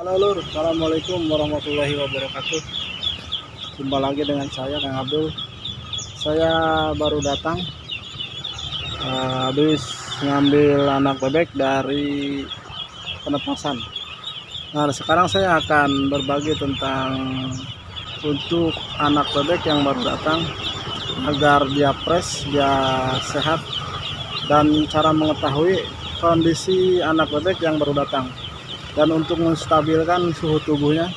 Halo Lur, Assalamualaikum warahmatullahi wabarakatuh. Jumpa lagi dengan saya Kang Abdul. Saya baru datang habis ngambil anak bebek dari penepasan. Nah, sekarang saya akan berbagi tentang untuk anak bebek yang baru datang agar dia fresh, dia sehat, dan cara mengetahui kondisi anak bebek yang baru datang. Dan untuk menstabilkan suhu tubuhnya,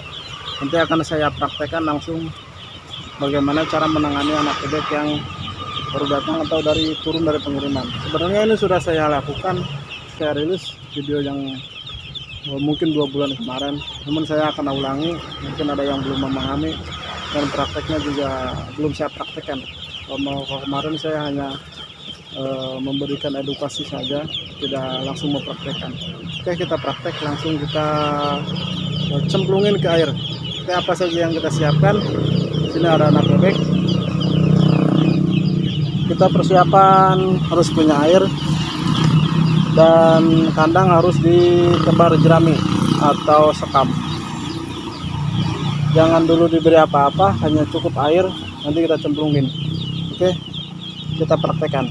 nanti akan saya praktekkan langsung bagaimana cara menangani anak bebek yang baru datang atau turun dari pengiriman. Sebenarnya ini sudah saya lakukan, saya rilis video yang mungkin 2 bulan kemarin, namun saya akan ulangi, mungkin ada yang belum memahami dan prakteknya juga belum saya praktekkan. Kalau kemarin saya hanya memberikan edukasi saja, tidak langsung mempraktekkan. Oke, kita praktek langsung, kita cemplungin ke air. Oke, apa saja yang kita siapkan? Sini ada anak bebek. Kita persiapan harus punya air dan kandang harus ditebar jerami atau sekam. Jangan dulu diberi apa-apa, hanya cukup air, nanti kita cemplungin. Oke, kita praktekkan.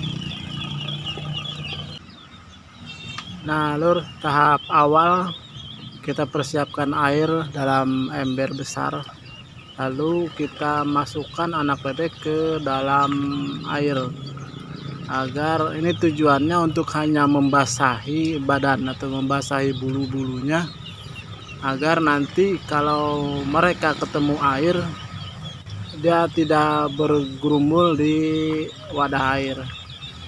Nah Lur, tahap awal kita persiapkan air dalam ember besar, lalu kita masukkan anak bebek ke dalam air, agar ini tujuannya untuk hanya membasahi badan atau membasahi bulu-bulunya, agar nanti kalau mereka ketemu air dia tidak bergerumul di wadah air.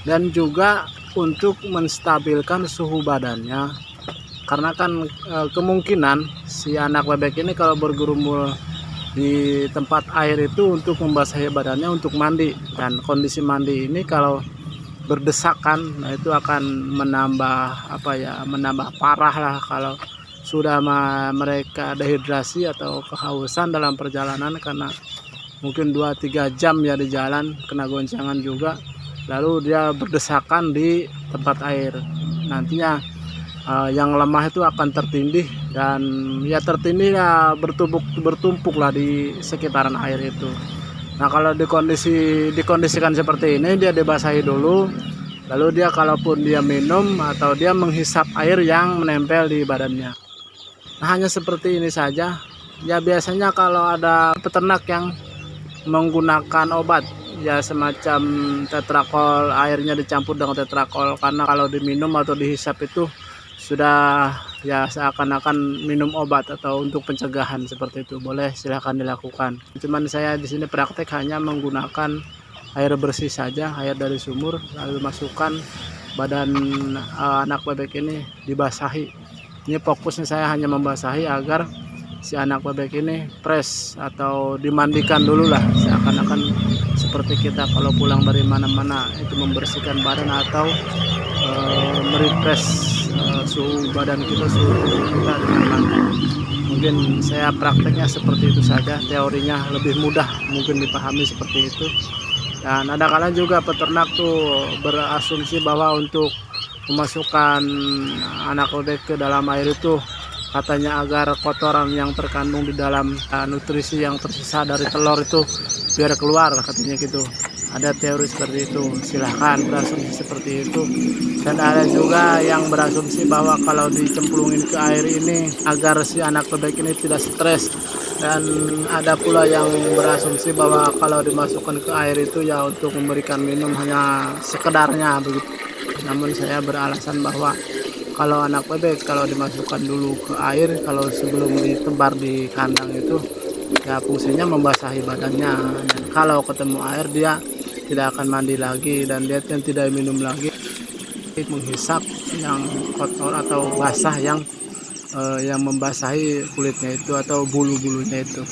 Dan juga untuk menstabilkan suhu badannya, karena kan kemungkinan si anak bebek ini kalau bergerumul di tempat air itu untuk membasahi badannya untuk mandi, dan kondisi mandi ini kalau berdesakan, nah itu akan menambah parah lah kalau sudah mereka dehidrasi atau kehausan dalam perjalanan, karena mungkin 2-3 jam ya di jalan, kena goncangan juga, lalu dia berdesakan di tempat air. Nantinya yang lemah itu akan tertindih, dan ya tertindih ya bertumpuk lah di sekitaran air itu. Nah, kalau dikondisikan seperti ini, dia dibasahi dulu, lalu dia kalaupun dia minum atau dia menghisap air yang menempel di badannya. Nah, hanya seperti ini saja. Ya biasanya kalau ada peternak yang menggunakan obat, ya semacam tetrakol, airnya dicampur dengan tetrakol, karena kalau diminum atau dihisap itu sudah ya seakan-akan minum obat atau untuk pencegahan seperti itu. Boleh, silahkan dilakukan. Cuman saya di sini praktek hanya menggunakan air bersih saja, air dari sumur, lalu masukkan badan anak bebek ini dibasahi. Ini fokusnya saya hanya membasahi agar si anak bebek ini fresh atau dimandikan dulu lah, seakan-akan seperti kita kalau pulang dari mana-mana itu membersihkan badan atau merefresh suhu badan kita, suhu tubuh kita dengan mandi. Mungkin saya prakteknya seperti itu saja, teorinya lebih mudah mungkin dipahami seperti itu. Dan ada kala juga peternak tuh berasumsi bahwa untuk memasukkan anak bebek ke dalam air itu katanya agar kotoran yang terkandung di dalam nutrisi yang tersisa dari telur itu biar keluar, katanya gitu. Ada teori seperti itu, silahkan berasumsi seperti itu. Dan ada juga yang berasumsi bahwa kalau dicemplungin ke air ini agar si anak bebek ini tidak stres. Dan ada pula yang berasumsi bahwa kalau dimasukkan ke air itu ya untuk memberikan minum hanya sekedarnya begitu. Namun saya beralasan bahwa kalau anak bebek kalau dimasukkan dulu ke air, kalau sebelum ditebar di kandang itu ya fungsinya membasahi badannya, dan kalau ketemu air dia tidak akan mandi lagi, dan dia tidak minum lagi, menghisap yang kotor atau basah yang membasahi kulitnya itu atau bulu-bulunya itu.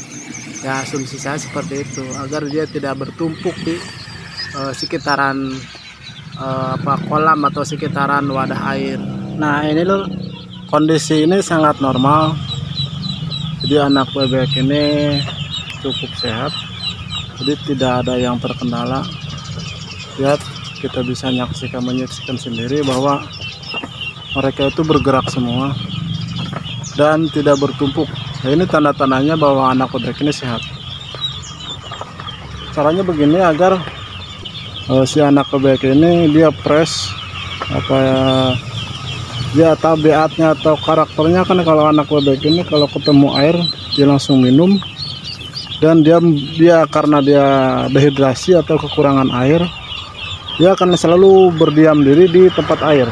Ya asumsi saya seperti itu, agar dia tidak bertumpuk di sekitaran kolam atau sekitaran wadah air. Nah ini loh, kondisi ini sangat normal, jadi anak bebek ini cukup sehat, jadi tidak ada yang terkendala. Lihat, kita bisa menyaksikan sendiri bahwa mereka itu bergerak semua. dan tidak bertumpuk. Nah, ini tanda-tandanya bahwa anak bebek ini sehat. Caranya begini agar si anak bebek ini dia fresh, apa ya, dia tabiatnya atau karakternya kan, kalau anak bebek ini kalau ketemu air dia langsung minum, dan dia karena dia dehidrasi atau kekurangan air, dia akan selalu berdiam diri di tempat air.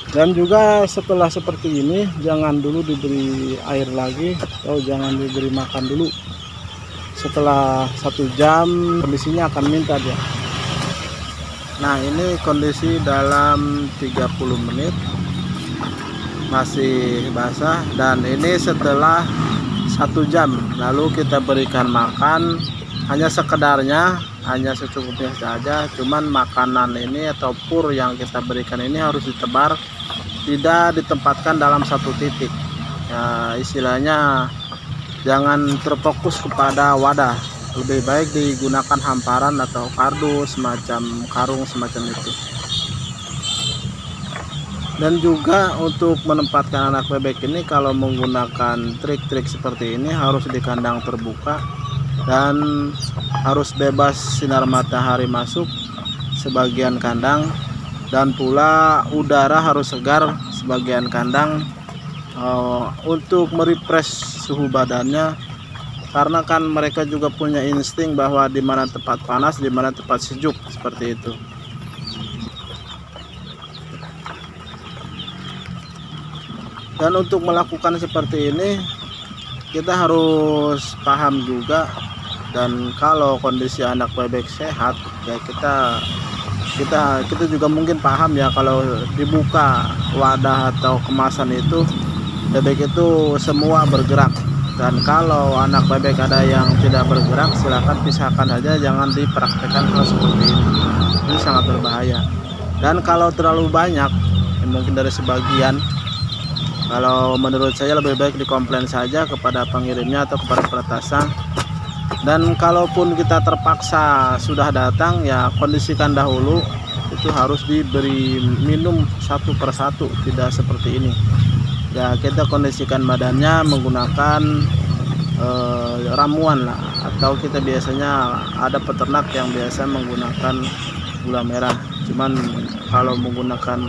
Dan juga setelah seperti ini jangan dulu diberi air lagi, atau jangan diberi makan dulu. Setelah 1 jam kondisinya akan minta dia. Nah, ini kondisi dalam 30 menit masih basah, dan ini setelah 1 jam. Lalu kita berikan makan hanya sekedarnya, hanya secukupnya saja. Cuman makanan ini atau pur yang kita berikan ini harus ditebar, tidak ditempatkan dalam satu titik ya, istilahnya jangan terfokus kepada wadah, lebih baik digunakan hamparan atau kardus, semacam karung semacam itu. Dan juga untuk menempatkan anak bebek ini, kalau menggunakan trik-trik seperti ini harus di kandang terbuka dan harus bebas sinar matahari masuk sebagian kandang, dan pula udara harus segar sebagian kandang untuk merefresh suhu badannya, karena kan mereka juga punya insting bahwa di mana tempat panas, di mana tempat sejuk, seperti itu. Dan untuk melakukan seperti ini kita harus paham juga, dan kalau kondisi anak bebek sehat ya kita juga mungkin paham ya, kalau dibuka wadah atau kemasan itu bebek itu semua bergerak. Dan kalau anak bebek ada yang tidak bergerak, silahkan pisahkan saja, jangan dipraktekkan hal seperti ini sangat berbahaya. Dan kalau terlalu banyak, mungkin dari sebagian, kalau menurut saya lebih baik dikomplain saja kepada pengirimnya atau kepada peretasan. Dan kalaupun kita terpaksa sudah datang, ya kondisikan dahulu, itu harus diberi minum satu persatu, tidak seperti ini ya. Kita kondisikan badannya menggunakan ramuan lah, atau kita biasanya ada peternak yang biasa menggunakan gula merah. Cuman kalau menggunakan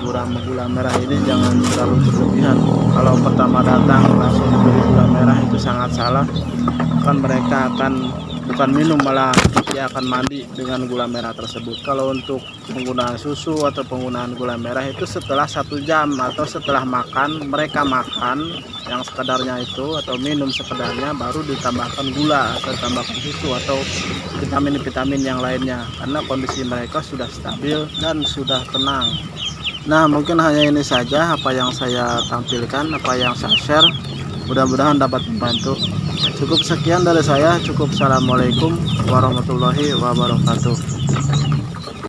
gula merah ini jangan terlalu berlebihan. Kalau pertama datang langsung diberi gula merah itu sangat salah, kan mereka akan bukan minum, malah dia akan mandi dengan gula merah tersebut. Kalau untuk penggunaan susu atau penggunaan gula merah itu setelah 1 jam atau setelah makan, mereka makan yang sekedarnya itu atau minum sekedarnya, baru ditambahkan gula atau ditambahkan susu atau vitamin-vitamin yang lainnya, karena kondisi mereka sudah stabil dan sudah tenang. Nah, mungkin hanya ini saja apa yang saya tampilkan, apa yang saya share, mudah-mudahan dapat membantu. Cukup sekian dari saya, cukup. Assalamualaikum warahmatullahi wabarakatuh.